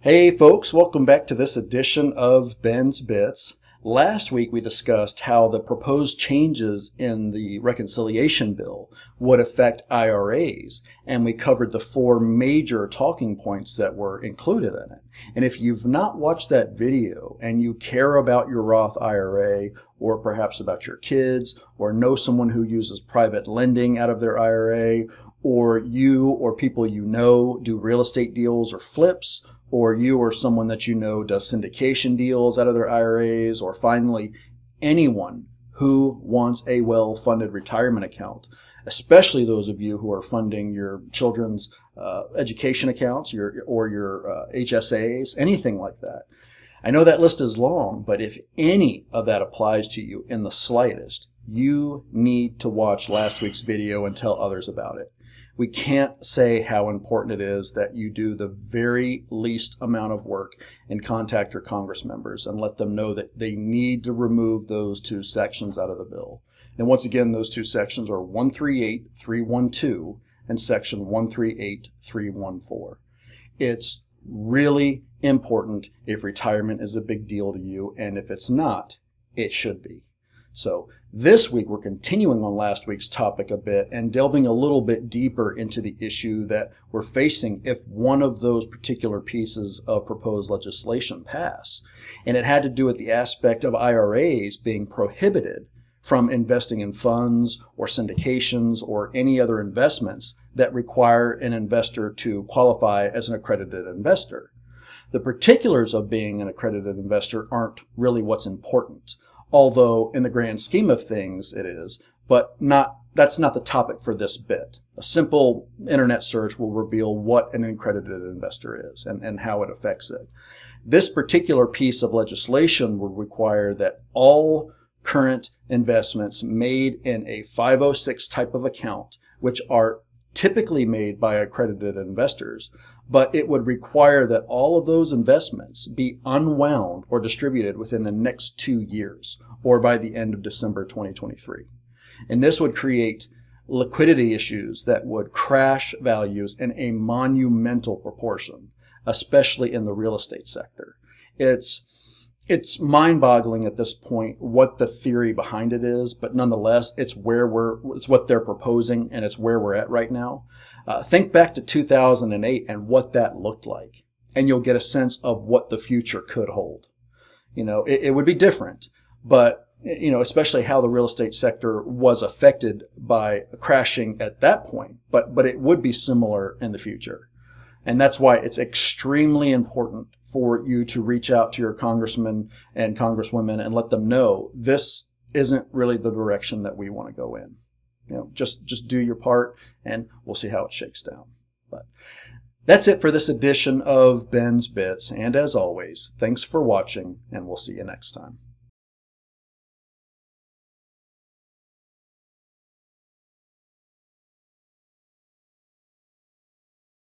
Hey folks, welcome back to this edition of Ben's Bits. Last week we discussed how the proposed changes in the reconciliation bill would affect IRAs, and we covered the four major talking points that were included in it. And if you've not watched that video and you care about your Roth IRA, or perhaps about your kids, or know someone who uses private lending out of their IRA, or you or people you know do real estate deals or flips, or you or someone that you know does syndication deals out of their IRAs, or finally, anyone who wants a well-funded retirement account, especially those of you who are funding your children's education accounts or your HSAs, anything like that. I know that list is long, but if any of that applies to you in the slightest, you need to watch last week's video and tell others about it. We can't say how important it is that you do the very least amount of work and contact your Congress members and let them know that they need to remove those two sections out of the bill. And once again, those two sections are 138312 and section 138314. It's really important if retirement is a big deal to you, and if it's not, it should be. So this week we're continuing on last week's topic a bit and delving a little bit deeper into the issue that we're facing if one of those particular pieces of proposed legislation pass. And it had to do with the aspect of IRAs being prohibited from investing in funds or syndications or any other investments that require an investor to qualify as an accredited investor. The particulars of being an accredited investor aren't really what's important, although in the grand scheme of things it is, but that's not the topic for this bit. A simple internet search will reveal what an accredited investor is and how it affects it. This particular piece of legislation would require that all current investments made in a 506 type of account, which are typically made by accredited investors, but it would require that all of those investments be unwound or distributed within the next 2 years, or by the end of December 2023. And this would create liquidity issues that would crash values in a monumental proportion, especially in the real estate sector. It's mind-boggling at this point what the theory behind it is, but nonetheless, it's what they're proposing, and it's where we're at right now. Think back to 2008 and what that looked like, and you'll get a sense of what the future could hold. It would be different, but especially how the real estate sector was affected by crashing at that point, but it would be similar in the future. And that's why it's extremely important for you to reach out to your congressmen and congresswomen and let them know this isn't really the direction that we want to go in. Just do your part, and we'll see how it shakes down. But that's it for this edition of Ben's Bits. And as always, thanks for watching, and we'll see you next time.